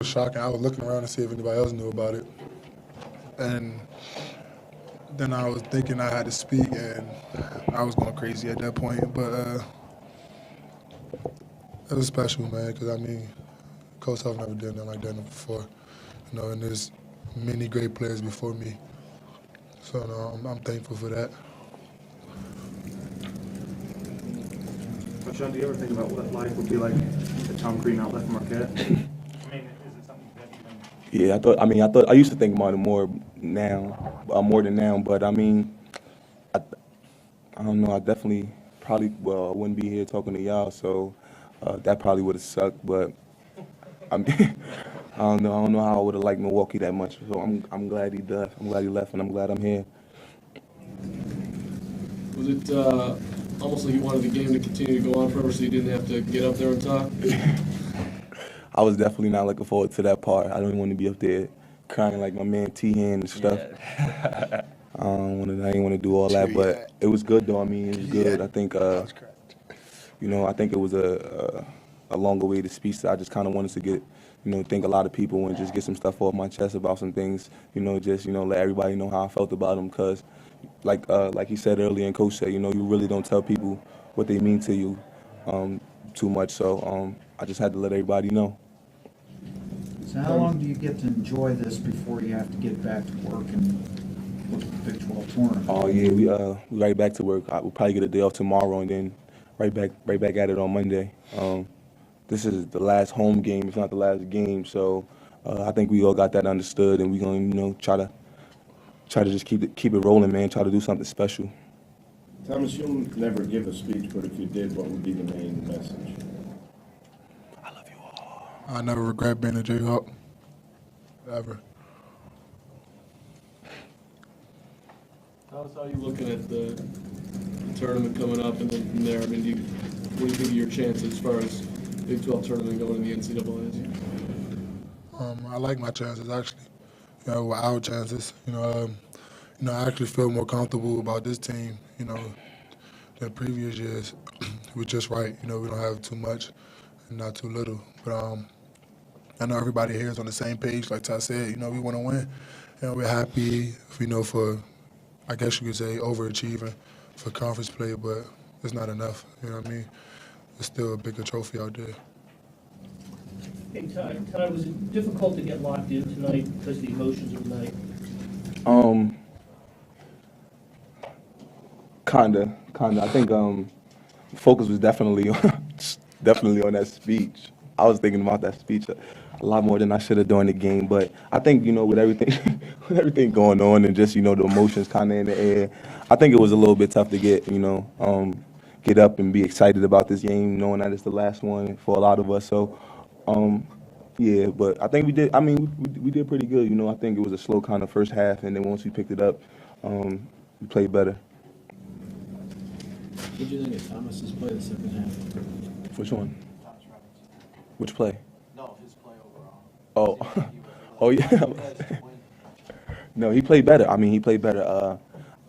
was shocking. I was looking around to see if anybody else knew about it. And then I was thinking I had to speak, and I was going crazy at that point. But it was special, man, because, I mean, Coach Huff never did nothing like that before. You know, and there's many great players before me. So, no, I'm thankful for that. Sean, do you ever think about what life would be like if Tom Crean not left Marquette? I mean, is it something that you can... Yeah, I used to think about it more than now, but I mean, I don't know, I definitely I wouldn't be here talking to y'all, so that probably would have sucked, but I mean, I don't know how I would have liked Milwaukee that much, so I'm glad he left. I'm glad he left, and I'm glad I'm here. Was it almost like you wanted the game to continue to go on forever so you didn't have to get up there and talk? I was definitely not looking forward to that part. I don't want to be up there crying like my man T-Hand and stuff. Yeah. I didn't want to do all that, but it was good though. I mean, it was good. I think, I think it was a longer way to speak. So I just kind of wanted to get, thank a lot of people and just get some stuff off my chest about some things. Let everybody know how I felt about them. Cause, like you said earlier, and Coach said, you really don't tell people what they mean to you too much. So I just had to let everybody know. So how long do you get to enjoy this before you have to get back to work and look at the Big 12 tournament? Oh yeah, we right back to work. We'll probably get a day off tomorrow and then right back at it on Monday. This is the last home game. It's not the last game, so I think we all got that understood, and we're gonna try to just keep it rolling, man. Try to do something special. Thomas, you'll never give a speech, but if you did, what would be the main message? I love you all. I never regret being a Jayhawk, ever. How are you looking at the tournament coming up, and then from there, I mean, what do you think of your chances as far as Big 12 tournament going to the NCAAs? I like my chances, actually. With our chances. I actually feel more comfortable about this team, than previous years. We're just right. We don't have too much and not too little. But I know everybody here is on the same page. Like Ty said, we want to win. We're happy, for, I guess you could say, overachieving for conference play, but it's not enough. You know what I mean? There's still a bigger trophy out there. Hey, Ty, was it difficult to get locked in tonight because of the emotions of the night? Kinda. I think focus was definitely on that speech. I was thinking about that speech a lot more than I should have during the game. But I think with everything with everything going on and just the emotions kind of in the air, I think it was a little bit tough to get up and be excited about this game, knowing that it's the last one for a lot of us. So. Yeah, but I think we did. I mean, we did pretty good. I think it was a slow kind of first half, and then once we picked it up, we played better. What did you think of Thomas's play the second half? Which one? Which play? No, his play overall. Oh, yeah. No, he played better. I mean, he played better.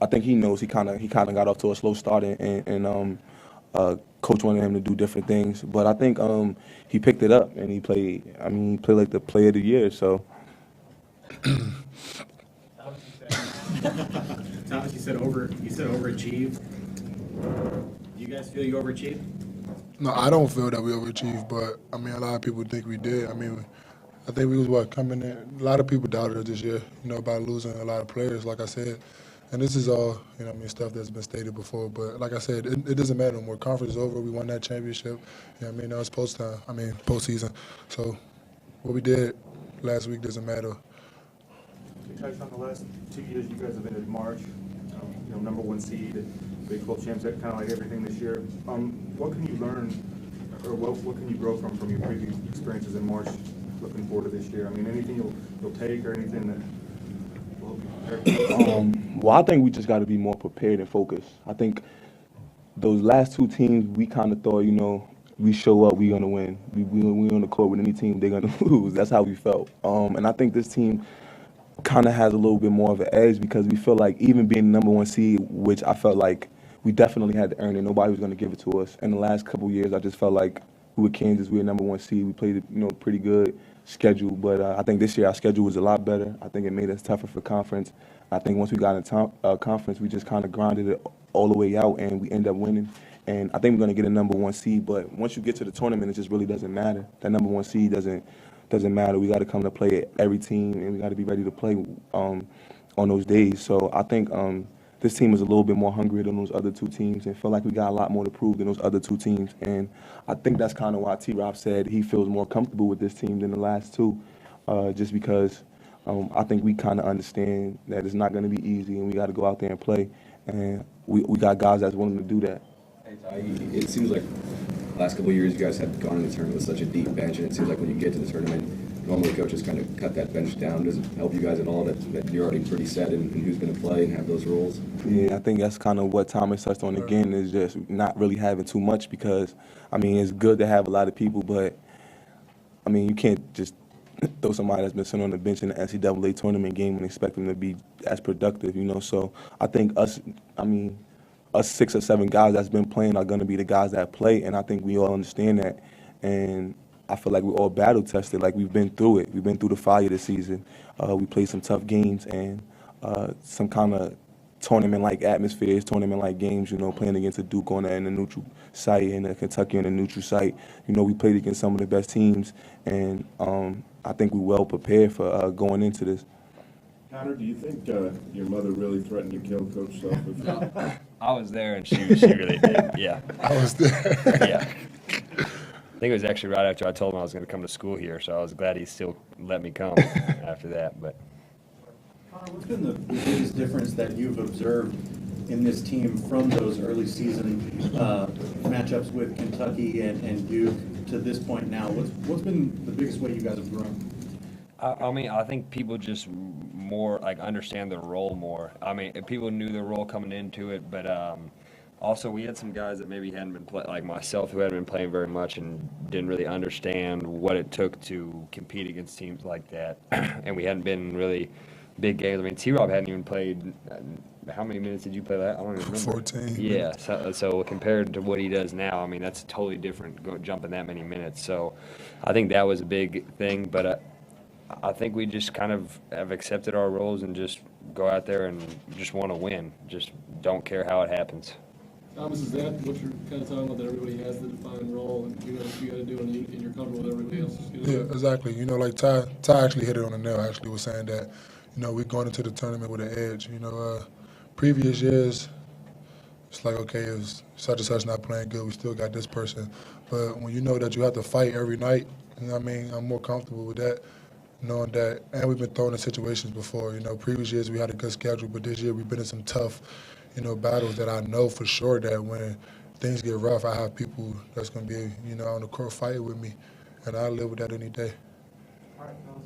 I think he knows he kind of got off to a slow start, and Coach wanted him to do different things, but I think he picked it up and he played. I mean, he played like the player of the year. So. Thomas, you said overachieved. Do you guys feel you overachieved? No, I don't feel that we overachieved, but I mean, a lot of people think we did. I mean, I think we was coming in. A lot of people doubted us this year, by losing a lot of players, like I said. And this is all, stuff that's been stated before. But like I said, it doesn't matter no more. Conference is over. We won that championship. Now it's postseason. So what we did last week doesn't matter. You touched on the last 2 years you guys have been in March, number one seed, Big 12 champs, kind of like everything this year. What can you learn, or what can you grow from your previous experiences in March, looking forward to this year? I mean, anything you'll take or anything that will help you prepare? Well, I think we just got to be more prepared and focused. I think those last two teams, we kind of thought, we show up, we're going to win. We on the court with any team, they're going to lose. That's how we felt. And I think this team kind of has a little bit more of an edge because we feel like even being the number one seed, which I felt like we definitely had to earn it. Nobody was going to give it to us. In the last couple of years, I just felt like we were Kansas, we were number one seed. We played it, pretty good. schedule. But I think this year our schedule was a lot better. I think it made us tougher for conference. I think once we got in conference, we just kind of grinded it all the way out, and we end up winning. And I think we're going to get a number 1 seed. But once you get to the tournament, it just really doesn't matter. That number 1 seed doesn't matter. We got to come to play every team, and we got to be ready to play on those days. So I think this team is a little bit more hungry than those other 2 teams and feel like we got a lot more to prove than those other 2 teams. And I think that's kind of why T-Rob said he feels more comfortable with this team than the last 2, just because I think we kind of understand that it's not going to be easy and we got to go out there and play. And we got guys that's willing to do that. Hey, Ty, it seems like the last couple of years you guys have gone into the tournament with such a deep bench, and it seems like when you get to the tournament, normally coaches kind of cut that bench down. Does it help you guys at all that you're already pretty set in who's going to play and have those roles? Yeah, I think that's kind of what Thomas touched on again, is just not really having too much because, I mean, it's good to have a lot of people, but, I mean, you can't just throw somebody that's been sitting on the bench in the NCAA tournament game and expect them to be as productive, you know? So I think us 6 or 7 guys that's been playing are going to be the guys that play, and I think we all understand that. And I feel like we're all battle tested, like we've been through it. We've been through the fire this season. We played some tough games and some kind of tournament-like atmospheres, tournament-like games, you know, playing against a Duke in the neutral site and a Kentucky in the neutral site. You know, we played against some of the best teams, and I think we're well prepared for going into this. Connor, do you think your mother really threatened to kill Coach Self? I was there, and she really did. Yeah. I was there. Yeah. I think it was actually right after I told him I was going to come to school here, so I was glad he still let me come after that. But Connor, what's been the biggest difference that you've observed in this team from those early season matchups with Kentucky and Duke to this point now? What's been the biggest way you guys have grown? I mean, I think people just more like understand their role more. I mean, people knew their role coming into it, but also we had some guys that maybe hadn't been playing, like myself, who hadn't been playing very much and didn't really understand what it took to compete against teams like that. And we hadn't been really big games. I mean, T-Rob hadn't even played. How many minutes did you play that? I don't even remember. 14. Yeah, so compared to what he does now, I mean, that's totally different, jumping that many minutes. So I think that was a big thing, but I think we just kind of have accepted our roles and just go out there and just want to win. Just don't care how it happens. Thomas, is that what you're kind of talking about, that everybody has the defined role and you know what you got to do and you're comfortable with everybody else is going to do? Yeah, exactly. You know, like Ty actually hit it on the nail, actually, was saying that, you know, we're going into the tournament with an edge. You know, previous years, it's like, okay, if such and such not playing good, we still got this person. But when you know that you have to fight every night, you know what I mean, I'm more comfortable with that, knowing that, and we've been thrown in situations before. You know, previous years we had a good schedule, but this year we've been in some tough, you know, battles that I know for sure that when things get rough, I have people that's going to be, you know, on the court fighting with me, and I live with that any day. All right, fellas.